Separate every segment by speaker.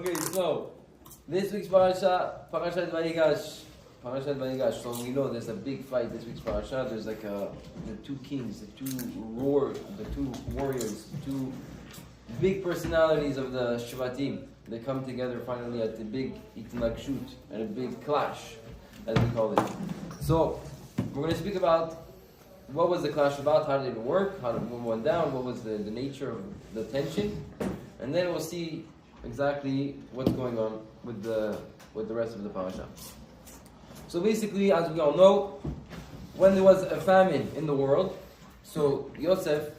Speaker 1: Okay, so this week's Parashat Vayigash. Parashat Vayigash. So we know there's a big fight this week's parasha. There's like the two kings, the two warriors, the two big personalities of the Shvatim. They come together finally at the big itnagshut, and a big clash, as we call it. So we're going to speak about what was the clash about, how did it work, how did it went down, what was the nature of the tension, and then we'll see exactly what's going on with the rest of the parasha. So basically, as we all know, when there was a famine in the world, so Yosef,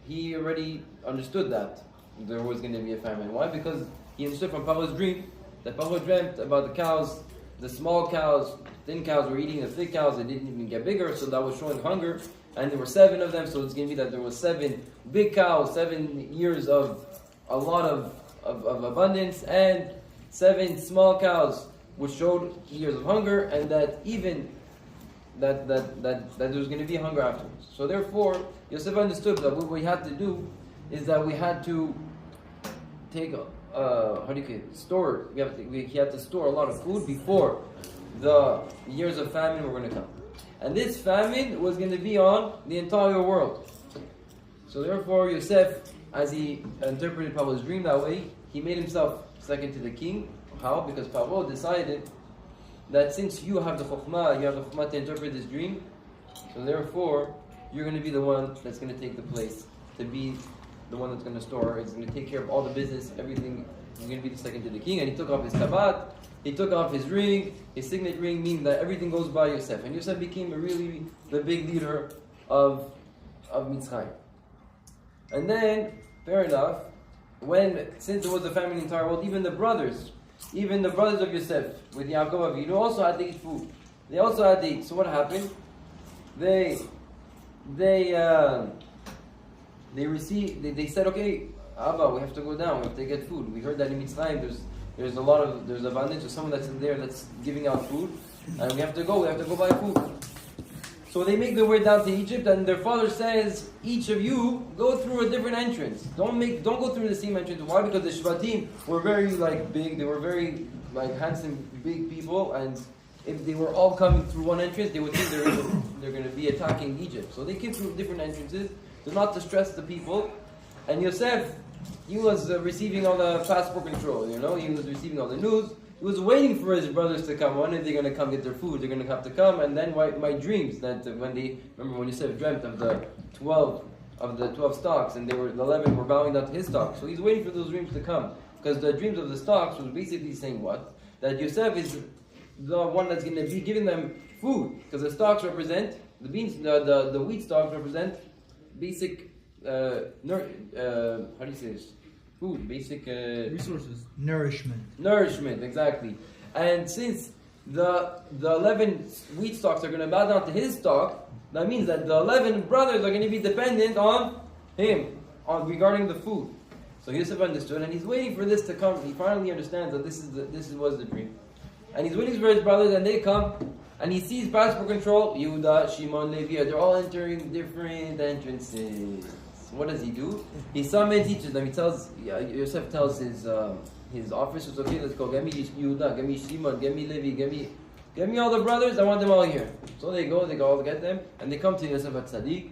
Speaker 1: he already understood that there was going to be a famine. Why? Because he understood from Paro's dream that Paro dreamt about the cows, the small cows, thin cows were eating the thick cows, they didn't even get bigger, so that was showing hunger. And there were 7 of them, so it's going to be that there was 7 big cows, 7 years of a lot of abundance, and 7 small cows, which showed years of hunger, and that even that there was going to be hunger afterwards. So therefore, Yosef understood that what we had to do is that we had to take store. He had to store a lot of food before the years of famine were going to come, and this famine was going to be on the entire world. So therefore, Yosef, as he interpreted Paro's dream that way, he made himself second to the king. How? Because Paro decided that since you have the chokhmah to interpret this dream, so therefore you're going to be the one that's going to take the place, to be the one that's going to store. It's going to take care of all the business, everything. He's going to be the second to the king, and he took off his kabat, he took off his ring, his signet ring, meaning that everything goes by Yosef, and Yosef became really the big leader of Mitzrayim. And then, fair enough, since there was a famine in the entire world, even the brothers of Yosef with Yaakov Avinu also had to eat food. They also had to eat. So what happened? They said, okay, Abba, we have to go down. We have to get food. We heard that in Mitzrayim there's abundance. There's someone that's in there that's giving out food, and we have to go buy food. So they make their way down to Egypt, and their father says, each of you go through a different entrance. Don't go through the same entrance. Why? Because the Shvatim were very big. They were very handsome, big people, and if they were all coming through one entrance, they would think they're going to be attacking Egypt. So they came through different entrances to not distress the people. And Yosef, he was receiving all the passport control. He was receiving all the news. He was waiting for his brothers to come. When are they going to come get their food? They're going to have to come. And then my dreams that when Yosef dreamt of the 12 stocks, and the 11 were bowing down to his stock. So he's waiting for those dreams to come, because the dreams of the stocks was basically saying what? That Yosef is the one that's going to be giving them food, because the stocks represent the beans, the wheat stalks represent basic how do you say this? Food, basic
Speaker 2: resources.
Speaker 1: Nourishment, exactly. And since the 11 wheat stalks are going to bow down to his stock, that means that the 11 brothers are going to be dependent on him regarding the food. So Yosef understood, and he's waiting for this to come. He finally understands that this was the dream, and he's waiting for his brothers, and they come, and he sees passport control. Yehuda, Shimon, Levi, they're all entering different entrances. What does he do? He summons each of them. Yosef tells his officers, okay, let's go. Get me Yehuda, get me Shimon, get me Levi, get me all the brothers. I want them all here. So they go all get them, and they come to Yosef HaTzadik.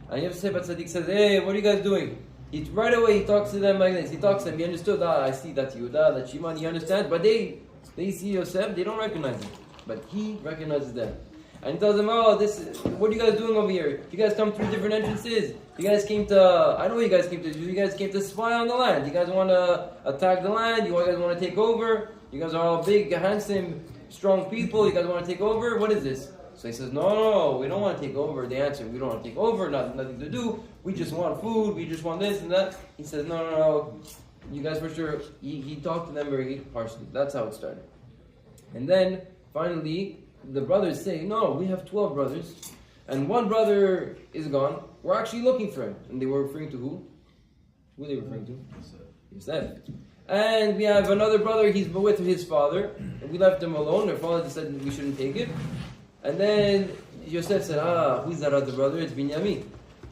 Speaker 1: And Yosef HaTzadik says, hey, what are you guys doing? Right away he talks to them like this. He talks to them. He understood. I see that Yehuda, that Shimon. He understands, but they see Yosef. They don't recognize him, but he recognizes them. And he tells them, what are you guys doing over here? You guys come through different entrances. You guys came to, I know what you guys came to do. You guys came to spy on the land. You guys want to attack the land. You guys want to take over. You guys are all big, handsome, strong people. You guys want to take over. What is this? So he says, no, we don't want to take over. They answer, we don't want to take over, nothing to do. We just want food. We just want this and that. He says, no. You guys for sure. He talked to them very harshly. That's how it started. And then, finally, the brothers say, no, we have 12 brothers, and one brother is gone. We're actually looking for him. And they were referring to who? Who are they referring to? Yosef. And we have another brother, he's with his father, and we left him alone. Their father said we shouldn't take it. And then Yosef said, who's that other brother? It's Binyamin.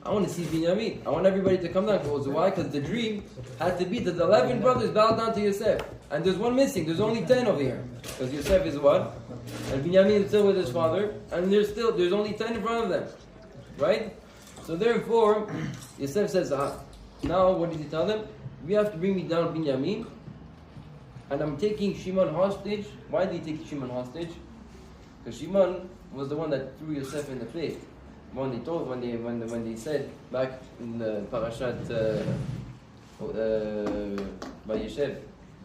Speaker 1: I want to see Binyamin. I want everybody to come down. Because why? Because the dream had to be that the 11 brothers bowed down to Yosef. And there's one missing. There's only 10 over here. Because Yosef is what? And Binyamin is still with his father. And there's only 10 in front of them. Right? So therefore, Yosef says, now what did he tell them? We have to bring me down Binyamin. And I'm taking Shimon hostage. Why did he take Shimon hostage? Because Shimon was the one that threw Yosef in the pit. When they said back in the Parashat Vayigash,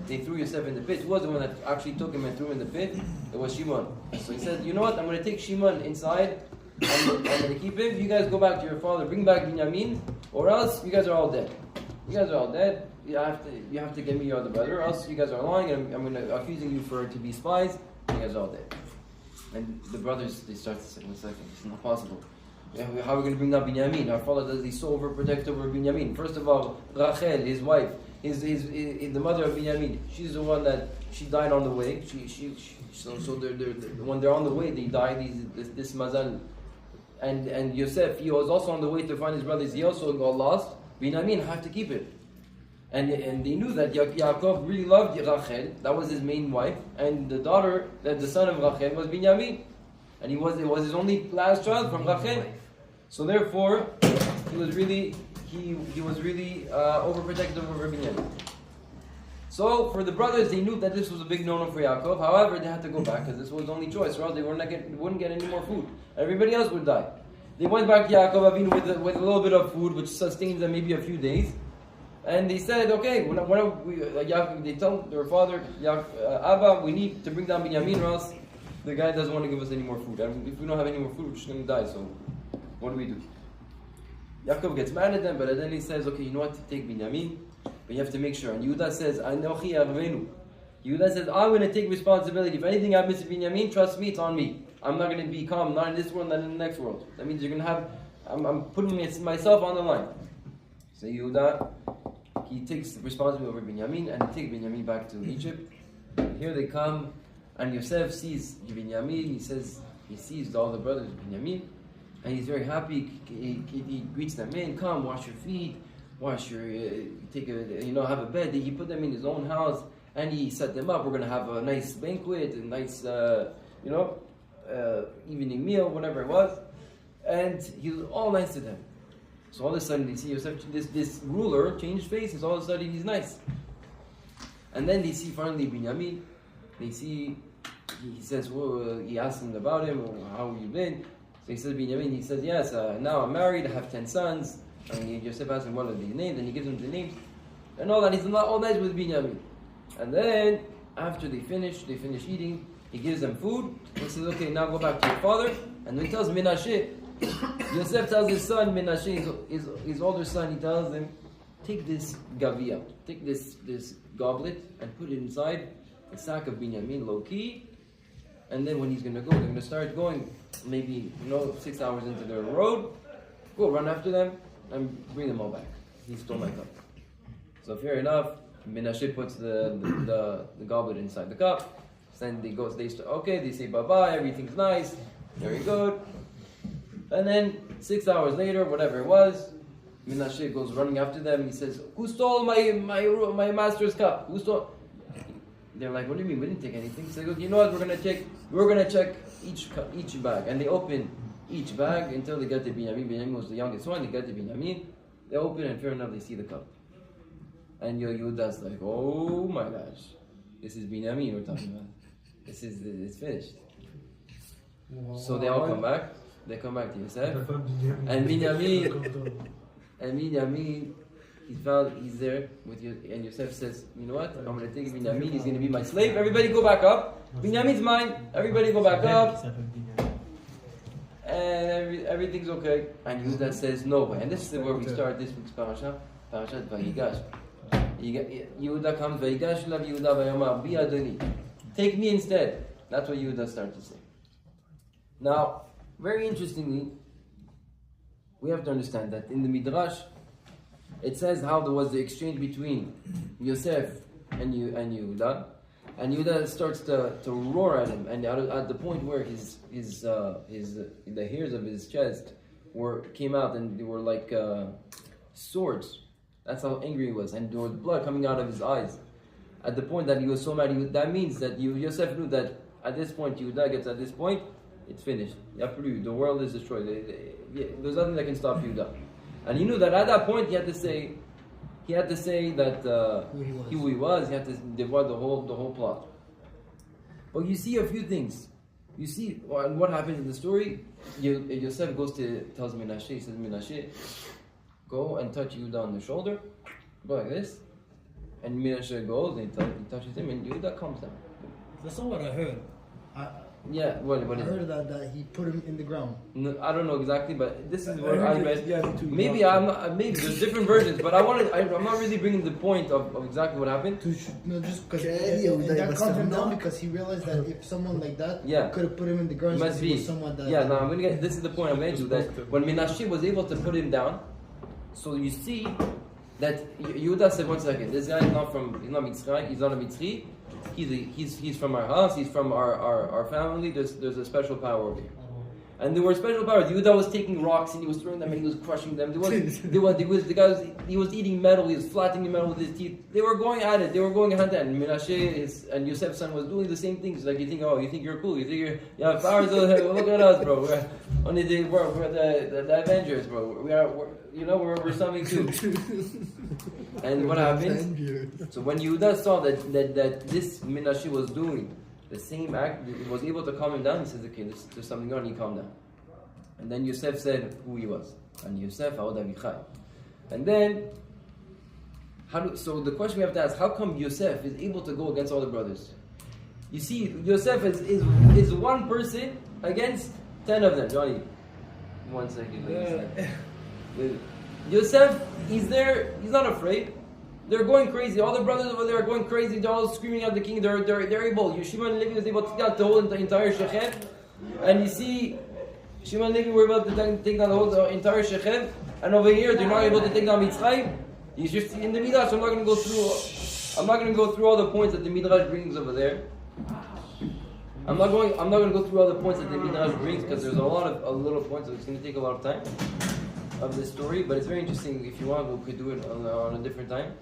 Speaker 1: they threw Yosef in the pit. Who was the one that actually took him and threw him in the pit? It was Shimon. So he said, you know what? I'm going to take Shimon inside. I'm going to keep him. You guys go back to your father. Bring back Binyamin, or else you guys are all dead. You guys are all dead. You have to give me your other brother, or else you guys are lying, and I'm going to accusing you to be spies. You guys are all dead. And the brothers, they start to say, 1 second, it's not possible. How are we going to bring down Binyamin? Our father he's so overprotective over Binyamin. First of all, Rachel, his wife, is the mother of Binyamin. She's the one that she died on the way. So when they're on the way, they die. This Mazal, and Yosef, he was also on the way to find his brothers. He also got lost. Binyamin had to keep it. And they knew that Yaakov really loved Rachel. That was his main wife, and the son of Rachel was Binyamin, and it was his only last child from Rachel. So therefore, he was really overprotective over Binyamin. So for the brothers, they knew that this was a big no-no for Yaakov. However, they had to go back because this was the only choice, or else they wouldn't get any more food. Everybody else would die. They went back to Yaakov Avinu with a little bit of food, which sustains them maybe a few days. And they said, okay, they tell their father, Abba, we need to bring down Binyamin, or else the guy doesn't want to give us any more food. And if we don't have any more food, we're just going to die. So what do we do? Yaakov gets mad at them, but then he says, okay, you know what, to take Binyamin, but you have to make sure. And Yehuda says, Anochi Arvenu. Yehuda says, I'm going to take responsibility. If anything happens to Binyamin, trust me, it's on me. I'm not going to be calm, not in this world, not in the next world. That means you're going to have, I'm putting myself on the line. So Yehuda, he takes responsibility over Binyamin, and he takes Binyamin back to Egypt. Here they come, and Yosef sees Binyamin. He sees all the brothers of Binyamin, and he's very happy. He greets them in. Come, wash your feet, have a bed. He put them in his own house, and he set them up. We're going to have a nice banquet, a nice, evening meal, whatever it was, and he was all nice to them. So all of a sudden they see Yosef, this ruler changed faces. All of a sudden he's nice. And then they see finally Binyamin. They see, he says, he asks them about him, how have you been? So he says, Binyamin, he says, yes, now I'm married, I have 10 sons. And Yosef asks him, what are these names? And he gives him the names. And all that, he's all nice with Binyamin. And then, after they finish eating, he gives them food. He says, okay, now go back to your father. And then he tells Menashe, Yosef tells his son, Menashe, his older son, he tells him, take this gavia, take this goblet, and put it inside a sack of Binyamin, low-key, and then when he's going to go, they're going to start going, maybe 6 hours into their road, go run after them, and bring them all back. He stole my cup. So fair enough, Menashe puts the goblet inside the cup, then they say bye-bye, everything's nice, very good. And then 6 hours later, whatever it was, Menashe goes running after them. He says, "Who stole my master's cup? Who stole?" They're like, "What do you mean? We didn't take anything." So they go, "You know what? We're gonna check each bag." And they open each bag until they get to Binyamin. Binyamin was the youngest one. They get to Binyamin. They open, and fair enough, they see the cup. And Yehuda's like, "Oh my gosh, this is Binyamin we're talking about. It's finished." So they all come back. They come back to Yosef, and Binyamin, he's there with you, and Yosef says, "You know what? I'm going to take Binyamin. He's going to be my slave. Everybody go back up. Binyamin's mine. Everybody go back up, and everything's okay." And Yehuda says, "No way." And this is where we start this week's Parashat Vayigash. Yehuda comes, Vayigash lav Yehuda vayomar bi Adoni. Take me instead. That's what Yehuda starts to say. Now, very interestingly, we have to understand that in the Midrash, it says how there was the exchange between Yosef and Yehuda, and Yehuda starts to roar at him, and at the point where the hairs of his chest came out and they were like swords. That's how angry he was, and there was blood coming out of his eyes. At the point that he was so mad, that means that Yosef knew that at this point, Yehuda gets at this point, it's finished. The world is destroyed. There's nothing that can stop Yehuda. And he knew that at that point he had to say that who he was. He had to divide the whole plot. But you see a few things. You see what happens in the story. Yosef tells Menashe, he says, Menashe, go and touch Yehuda on the shoulder, go like this. And Menashe goes and he touches him, and Yehuda calms down.
Speaker 2: That's not what I heard.
Speaker 1: What
Speaker 2: I heard that he put him in the ground.
Speaker 1: No, I don't know exactly, but this is what I read. Maybe there's different versions, but I'm not really bringing the point of exactly what happened.
Speaker 2: No, just because that calmed him down because he realized that if someone like that could have put him in the ground,
Speaker 1: must be
Speaker 2: someone that.
Speaker 1: Yeah, no, this is the point I'm going to do. That when Menashe was able to put him down, so you see that Yehuda said, 1 second, this guy is not Mitzrayim, he's not a Mitzri. He's from our house. He's from our family. There's a special power over here, and there were special powers. Yehuda was taking rocks and he was throwing them and he was crushing them. He was eating metal. He was flattening metal with his teeth. They were going at it. They were going hand to hand. Menashe and Yosef's son was doing the same things. Like you think you're cool. You think you have powers. Look at us, bro. We're the Avengers, bro. We're something too. And what happened? So when Yehuda saw that this Menashe was doing the same act, he was able to calm him down. He says, okay, there's something on. He calmed down. And then Yosef said who he was. And Yosef, Haod Avichai. And then, so the question we have to ask, how come Yosef is able to go against all the brothers? You see, Yosef is one person against 10 of them. Johnny, 1 second. Yosef, he's there, he's not afraid. They're going crazy. All the brothers over there are going crazy. They're all screaming at the king. They're able. Shimon and Levi was able to take out the whole entire Shechem. And you see, Shimon and Levi were able to take down the whole entire Shechem. And over here, they're not able to take down Mitzrayim. You just in the Midrash, I'm not going to go through all the points that the Midrash brings over there. I'm not going to go through all the points that the Midrash brings because there's a little points, so it's going to take a lot of time of this story. But it's very interesting. If you want, we could do it on a different time.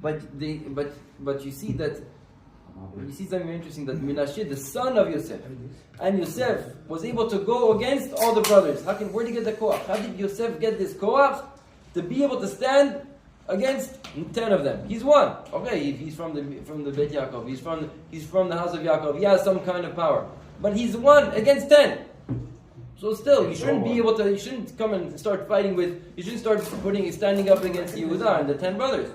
Speaker 1: But you see something very interesting, that Menashe, the son of Yosef, and Yosef was able to go against all the brothers. Where did he get the koach? How did Yosef get this koach to be able to stand against 10 of them? He's one. Okay, he's from the Beit Yaakov. He's from the house of Yaakov. He has some kind of power, but he's one against 10. So still, you shouldn't come and start fighting you shouldn't start standing up against Yehuda and the 10 brothers.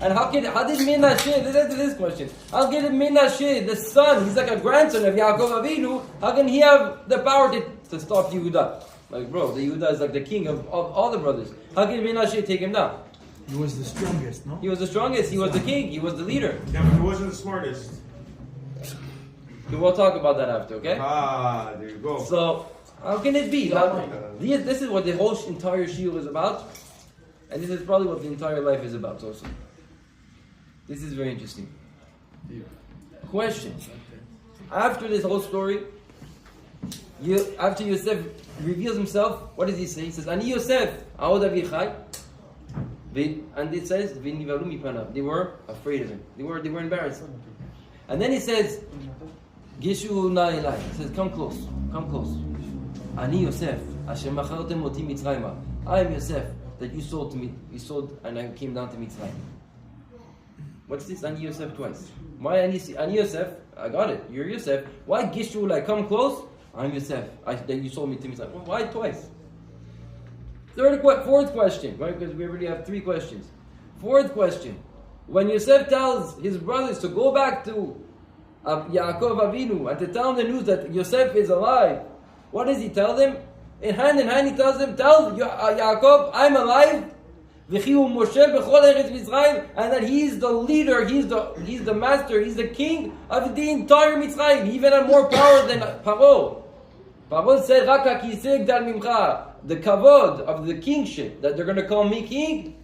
Speaker 1: And how did Menashe, this question, how did Menashe, the son, he's like a grandson of Yaakov Avinu, how can he have the power to stop Yehuda? Like, bro, the Yehuda is like the king of all the brothers. How can Menashe take him down?
Speaker 3: He was the strongest, no?
Speaker 1: He was the strongest, he was the king, he was the leader.
Speaker 4: Yeah, but he wasn't the smartest.
Speaker 1: We'll talk about that after, okay?
Speaker 4: There you go.
Speaker 1: So, how can it be? This is what the whole entire shiur is about, and this is probably what the entire life is about also. This is very interesting. Question. After this whole story, after Yosef reveals himself, what does he say? He says, Ani Yosef, Haod Avichai. And it says, they were afraid of him. They were embarrassed. And then he says, Gishu na elai. He says, come close. Ani Yosef, Asher machartem oti Mitzrayma. I am Yosef that you sold to me. You sold, and I came down to Mitzrayim. What's this? Ani Yosef twice. Why Ani Yosef? I got it. You're Yosef. Why Gishu like come close? I'm Yosef. That you sold me to Mitzrayim. Why twice? Fourth question, right? Because we already have 3 questions. Fourth question. When Yosef tells his brothers to go back to Yaakov Avinu and to tell them the news that Yosef is alive, what does he tell them? In hand, he tells them, tell Yaakov, I'm alive, and that he's the leader, he's the master, he's the king of the entire Mitzrayim. He even had more power than Paro. Paro said, the kavod of the kingship, that they're going to call me king,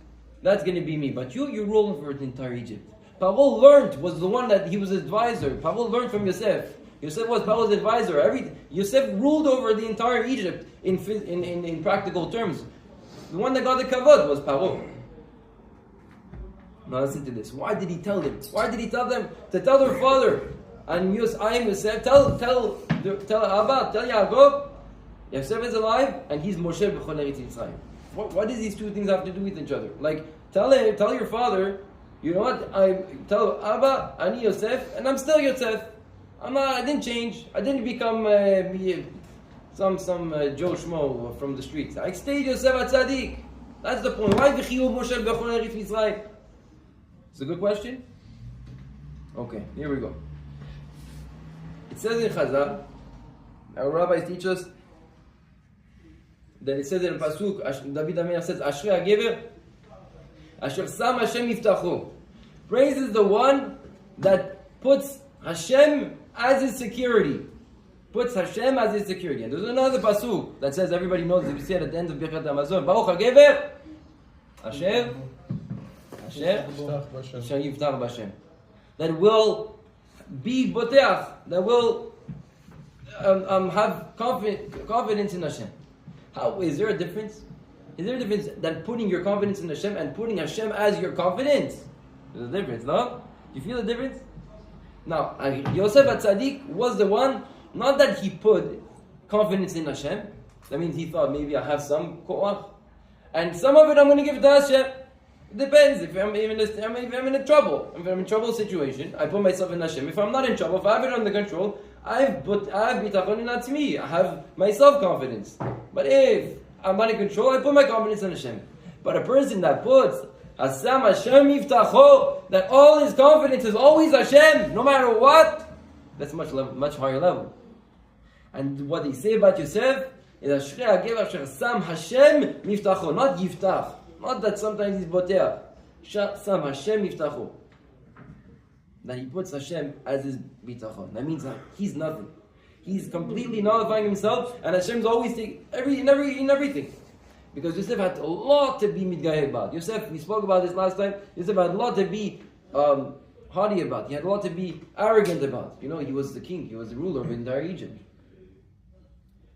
Speaker 1: that's going to be me. But you rule over the entire Egypt. Paro was the one that he was advisor. Paro learned from Yosef. Yosef was Paro's advisor. Yosef ruled over the entire Egypt in practical terms. The one that got the kavod was Paro. Now listen to this. Why did he tell them? Why did he tell them to tell their father? And I am Yosef. Tell Abba, tell Yaakov, Yosef is alive and he's Moshe b'chol Eretz Yisrael. What does these two things have to do with each other? Like, tell your father, you know what? I tell Abba, Ani Yosef, and I'm still Yosef. I didn't change. I didn't become some Joe Schmo from the streets. I stayed Yosef HaTzadik. That's the point. Why v'chiyu Moshe b'chol Eretz Yisrael? It's a good question. Okay, here we go. It says in Chazal, our rabbis teach us that it says in the pasuk, David HaMelech says, Ashrei HaGever Asher Sam Hashem Yiftacho. Praises the one that puts Hashem as his security. Puts Hashem as his security. And there's another pasuk that says, everybody knows, if you see it at the end of Birkat Hamazon, Baruch HaGever Asher Yiftach B'Hashem. That will be boteach, that will have confidence in Hashem. How is there a difference? Is there a difference than putting your confidence in Hashem and putting Hashem as your confidence? There's a difference, no? You feel the difference? Now, Yosef HaTzadik was the one, not that he put confidence in Hashem. That means he thought maybe I have some koach, and some of it I'm going to give to Hashem. It depends. If I'm in trouble, if I'm in trouble situation, I put myself in Hashem. If I'm not in trouble, if I have it under control, I have bitachon in atzmi. I have my self-confidence. But if I'm not in control, I put my confidence in Hashem. But a person that puts Asam Hashem yiftacho, that all his confidence is always Hashem, no matter what, that's much higher level. And what they say about Yosef is Ashrei HaGever Asher Sam Hashem yiftacho, not yiftach. Not that sometimes he's boteach. Sam Hashem yiftacho. That he puts Hashem as his bitachon. That means he's nothing. He's completely nullifying himself, and Hashem's always taking in everything. Because Yosef had a lot to be mitgayeh about. Yosef, we spoke about this last time. Yosef had a lot to be haughty about. He had a lot to be arrogant about. You know, he was the king. He was the ruler of entire Egypt.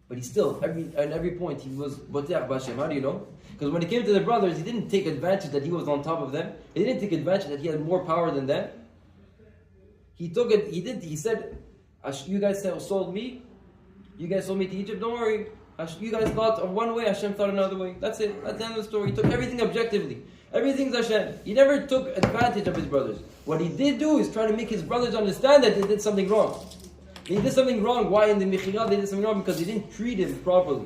Speaker 1: But he still, at every point, he was boteach b'Hashem. How do you know? Because when it came to the brothers, he didn't take advantage that he was on top of them. He didn't take advantage that he had more power than them. He took it. He said, "You guys sold me. You guys sold me to Egypt. Don't worry. You guys thought of one way. Hashem thought another way. That's it. That's the end of the story. He took everything objectively. Everything's Hashem. He never took advantage of his brothers. What he did do is try to make his brothers understand that they did something wrong. They did something wrong. Why in the Mechirah they did something wrong? Because they didn't treat him properly.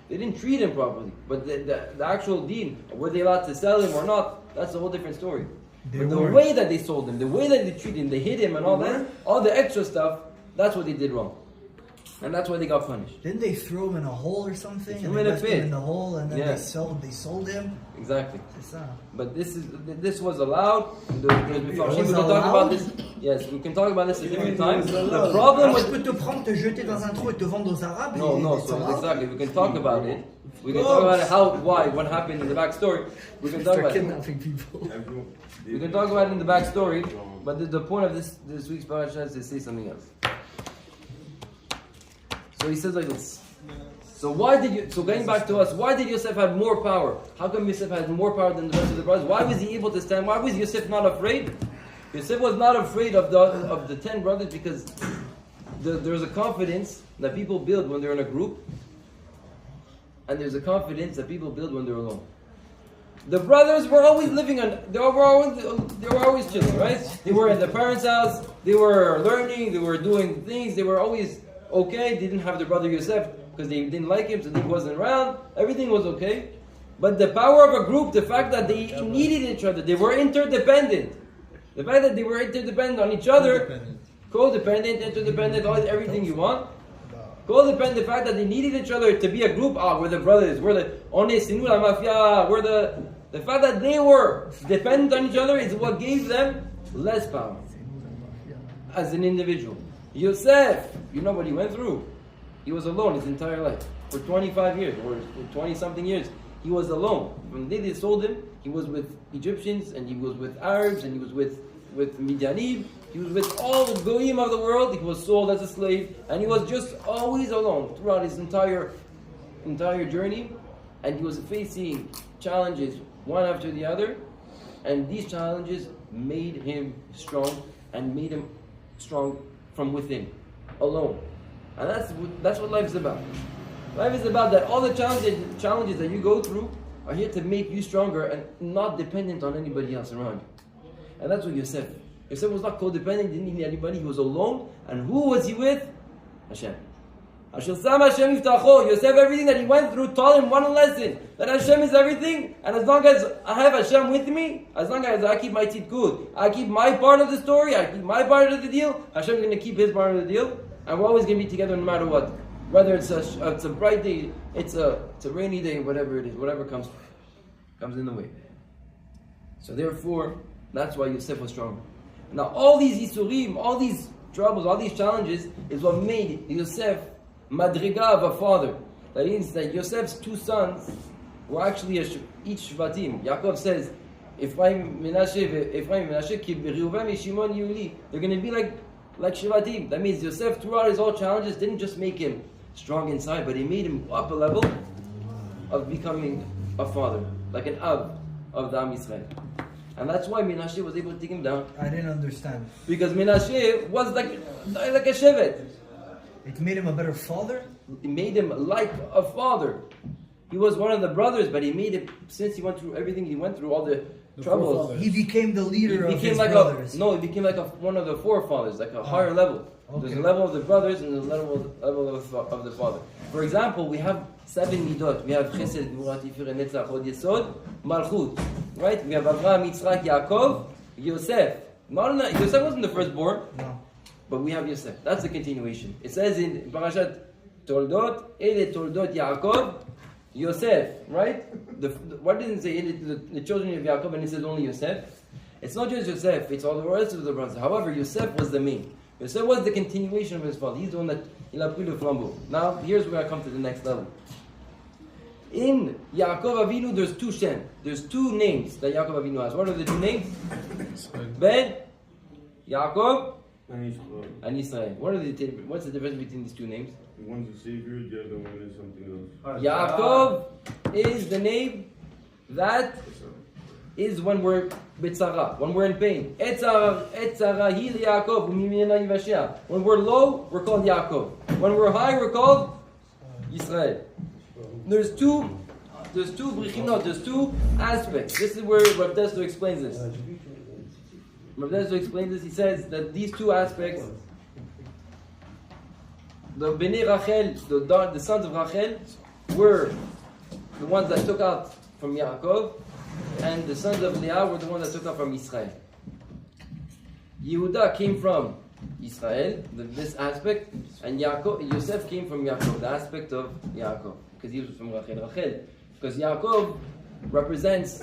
Speaker 1: They didn't treat him properly. But the actual deen, were they allowed to sell him or not? That's a whole different story. But the way that they sold him, the way that they treated him, they hid him and all that, all the extra stuff, that's what they did wrong. And that's why they got punished.
Speaker 2: Didn't they throw him in a hole or something?
Speaker 1: They threw him in a pit.
Speaker 2: In the hole, and then they sold him.
Speaker 1: Exactly.
Speaker 2: C'est ça.
Speaker 1: But this was allowed. We can talk about this. Yes, we can talk about this at a different time. The problem was.
Speaker 2: Je peux te prendre, te jeter dans un trou et te vendre aux Arabes.
Speaker 1: No. So exactly, we can talk about it. We can talk about it, what happened in the backstory. We can talk about
Speaker 2: kidnapping people.
Speaker 1: We can talk about it in the backstory. But the point of this week's parasha is to say something else. So he says like this. So going back to us, why did Yosef have more power? How come Yosef had more power than the rest of the brothers? Why was he able to stand? Why was Yosef not afraid? Yosef was not afraid of the 10 brothers because there's a confidence that people build when they're in a group, and there's a confidence that people build when they're alone. The brothers were always they were always chilling, right? They were at their parents' house, they were learning, they were doing things, they were always okay. They didn't have their brother Yosef because they didn't like him, so he wasn't around. Everything was okay. But the power of a group, the fact that they needed each other, they were interdependent. The fact that they were interdependent on each other, codependent, interdependent, everything you want. Codependent, the fact that they needed each other to be a group. We're the brothers, we're the Onesinu la Mafia, we're the fact that they were dependent on each other is what gave them less power as an individual. Yosef, you know what he went through. He was alone his entire life. For 25 years, or 20-something years, he was alone. From the day they sold him, he was with Egyptians, and he was with Arabs, and he was with Midianim, he was with all the goyim of the world, he was sold as a slave, and he was just always alone throughout his entire journey, and he was facing challenges one after the other, and these challenges made him strong, and made him strong from within, alone. And that's what life is about. Life is about that all the challenges that you go through are here to make you stronger and not dependent on anybody else around you. And that's what Yosef. Yosef was not codependent, didn't need anybody, he was alone. And who was he with? Hashem. Yosef, everything that he went through taught him one lesson, that Hashem is everything, and as long as I have Hashem with me, as long as I keep my teeth good, I keep my part of the story, I keep my part of the deal, Hashem is going to keep his part of the deal, and we're always going to be together no matter what. Whether it's a bright day, it's a rainy day, whatever it is, whatever comes in the way. So therefore, that's why Yosef was strong. Now all these Yisurim, all these troubles, all these challenges is what made Yosef madriga of a father. That means that Yosef's two sons were actually each Shvatim. Yaakov says, Ephraim, Menashe, ki Reuven, Shimon, Yuli. They're going to be like Shvatim. That means Yosef, throughout his all challenges, didn't just make him strong inside, but he made him up a level of becoming a father, like an Av of the Am Yisrael. And that's why Menashe was able to take him down.
Speaker 3: I didn't understand.
Speaker 1: Because Menashe was like a Shevet.
Speaker 3: It made him a better father?
Speaker 1: It made him like a father. He was one of the brothers, but he made it, since he went through everything he went through, all the troubles.
Speaker 3: He became the leader of his
Speaker 1: like
Speaker 3: brothers.
Speaker 1: He became like one of the forefathers, like a higher level. Okay. There's a level of the brothers and there's a level of the father. For example, we have 7 midot. We have Chesed, Gvura, Tiferet, Netzach, Hod Yesod, Malchut. Right? We have Avraham, Yitzchak, Yaakov, Yosef. Yosef wasn't the firstborn. No. But we have Yosef. That's the continuation. It says in Parashat Toldot, Ele Toldot Yaakov, Yosef, right? What didn't it say? The children of Yaakov, and it says only Yosef. It's not just Yosef, it's all the rest of the brothers. However, Yosef was the main. Yosef was the continuation of his father. He's the one that il a pris le flambeau. Now, here's where I come to the next level. In Yaakov Avinu, there's 2 Shem. There's 2 names that Yaakov Avinu has. What are the 2 names? Ben, Yaakov, and Israel. What's the difference between these 2 names?
Speaker 4: One's a savior, the other one is something else.
Speaker 1: Yaakov is the name that is when we're B'tzara, when we're in pain. Etzara hi Yaakov, umimena yivashia. When we're low, we're called Yaakov. When we're high, we're called Israel. There's two brichinot, there's 2 aspects. This is where Rav Dessler explains this. Rav Dessler explains this. He says that these 2 aspects, the Bnei Rachel, the sons of Rachel, were the ones that took out from Yaakov, and the sons of Leah were the ones that took out from Israel. Yehuda came from Israel, this aspect, and Yosef came from Yaakov, the aspect of Yaakov, because he was from Rachel. Because Yaakov represents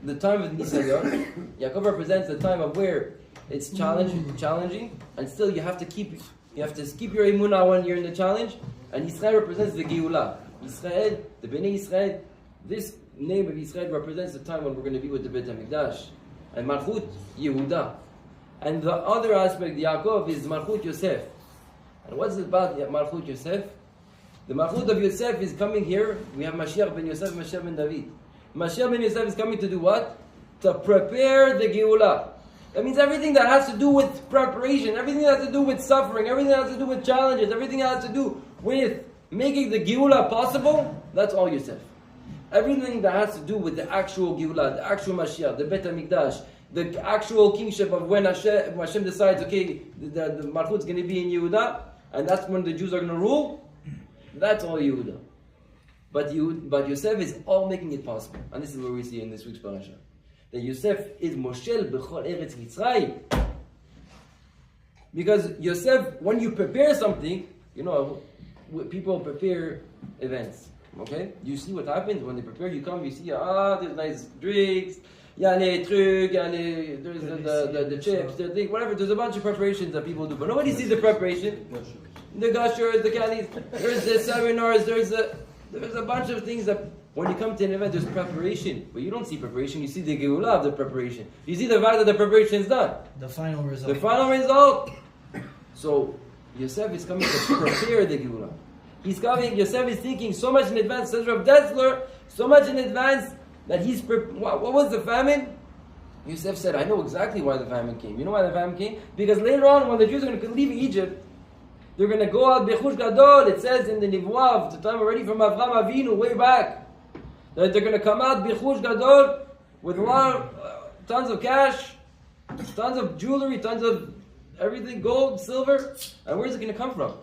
Speaker 1: the time of Nisayon. Yaakov represents the time of where it's challenging, and still you have to keep your emunah when you're in the challenge. And Israel represents the Geulah. Israel, the Bnei Israel, this name of Israel represents the time when we're going to be with the Beit HaMikdash. And Malchut, Yehuda. And the other aspect, Yaakov, is Malchut Yosef. And what's it about Malchut Yosef? The Malchut of Yosef is coming here. We have Mashiach ben Yosef, Mashiach ben David. Mashiach ben Yosef is coming to do what? To prepare the Geulah. That means everything that has to do with preparation, everything that has to do with suffering, everything that has to do with challenges, everything that has to do with making the Geulah possible, that's all Yosef. Everything that has to do with the actual Geulah, the actual Mashiach, the Beit HaMikdash, the actual kingship of when Hashem decides, okay, the Malchut is going to be in Yehuda, and that's when the Jews are going to rule, that's all Yehuda. But Yosef is all making it possible. And this is what we see in this week's parasha. That Yosef is Moshel B'chol Eretz Mitzrayim. Because Yosef, when you prepare something, people prepare events. Okay? You see what happens when they prepare, you come, you see, there's nice drinks, there's the chips, the thing, whatever, there's a bunch of preparations that people do, but nobody sees the preparation. The gushers, the candies, there's the seminars, there's a bunch of things that when you come to an event, there's preparation. But you don't see preparation, you see the Geulah of the preparation. You see the fact that the preparation is done.
Speaker 3: The final result.
Speaker 1: The final result. So, Yosef is coming to prepare the Geulah. He's coming, Yosef is thinking so much in advance, says Rav Dessler, so much in advance that what was the famine? Yosef said, I know exactly why the famine came. You know why the famine came? Because later on, when the Jews are going to leave Egypt, they're going to go out Bechush Gadol. It says in the Nivuah, the time already from Avraham Avinu, way back, that they're going to come out Bechush Gadol with a lot tons of cash, tons of jewelry, tons of everything, gold, silver. And where's it going to come from?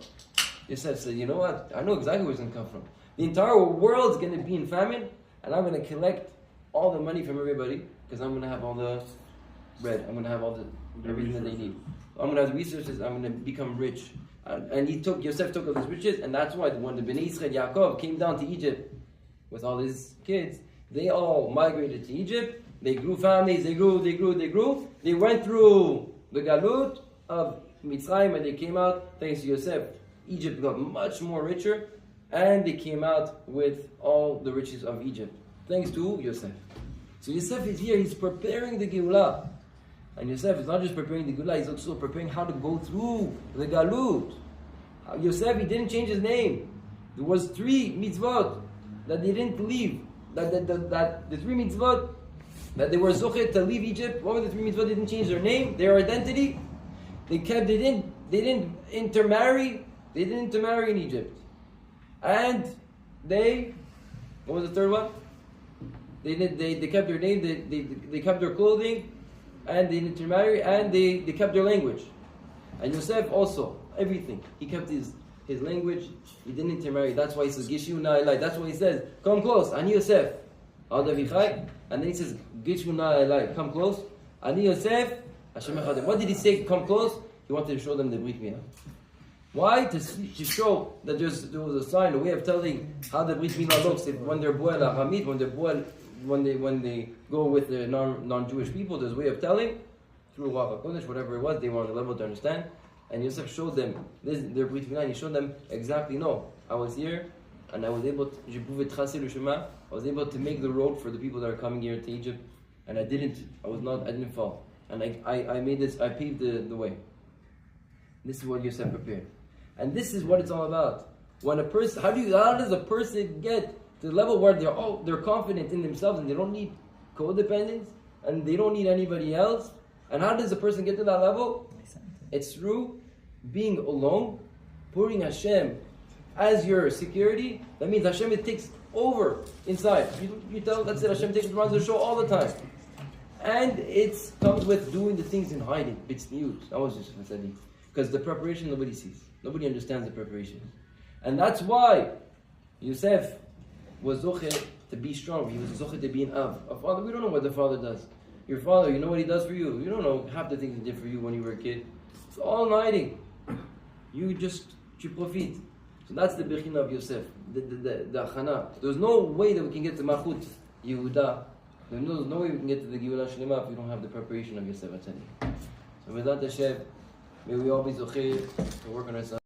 Speaker 1: Yosef said, you know what? I know exactly where it's going to come from. The entire world's going to be in famine, and I'm going to collect all the money from everybody, because I'm going to have all the bread. I'm going to have all the everything that they need. I'm going to have the resources. I'm going to become rich. And Yosef took all these riches, and that's why when the Bnei Yisrael, Yaakov, came down to Egypt with all his kids, they all migrated to Egypt. They grew families. They grew. They went through the Galut of Mitzrayim, and they came out thanks to Yosef. Egypt got much more richer, and they came out with all the riches of Egypt thanks to Yosef. So Yosef is here. He's preparing the Geulah. And Yosef is not just preparing the Geulah, he's also preparing how to go through the Galut. Yosef, he didn't change his name. There was 3 mitzvot that they didn't leave. That the 3 mitzvot that they were zochet to leave Egypt. What were the 3 mitzvot? They didn't change their name, their identity. They didn't intermarry. They didn't intermarry in Egypt. And what was the third one? They kept their name, they kept their clothing, and they didn't intermarry, and they kept their language. And Yosef also, everything. He kept his language, he didn't intermarry. That's why he says, Gishu na'elai. That's why he says, come close, Ani Yosef. And then he says, Gishu na'elai, come close. Ani Yosef, Hashem echad. What did he say, come close? He wanted to show them the Brit Milah. Why? To show that there was a sign, a way of telling how the Brit Milah looks. When they're boel Aramit, when they go with the non-Jewish people, there's a way of telling through Ruach HaKodesh, whatever it was, they were on the level to understand. And Yosef showed them their Brit Milah, and he showed them exactly, no, I was here, and I was able to, I was able to make the road for the people that are coming here to Egypt, and I didn't fall. And I made this, I paved the way. This is what Yosef prepared. And this is what it's all about. When a person, how does a person get to the level where they're confident in themselves and they don't need codependence and they don't need anybody else? And how does a person get to that level? It's through being alone, putting Hashem as your security. That means Hashem, it takes over inside. You tell, that's it, Hashem takes runs the show all the time. And it comes with doing the things in hiding. It's news. That was just what I said. Because the preparation nobody sees. Nobody understands the preparation. And that's why Yosef was zoche to be strong. He was zoche to be an Av. A father, we don't know what the father does. Your father, you know what he does for you. You don't know half the things he did for you when you were a kid. It's all in hiding. Tu profit. So that's the Bechin of Yosef. The Achana. There's no way that we can get to Malchut Yehuda. There's no way we can get to the Geulah Shlema if we don't have the preparation of Yosef Atzani. So with that, Hashem, may we all be zoche to work on ourselves.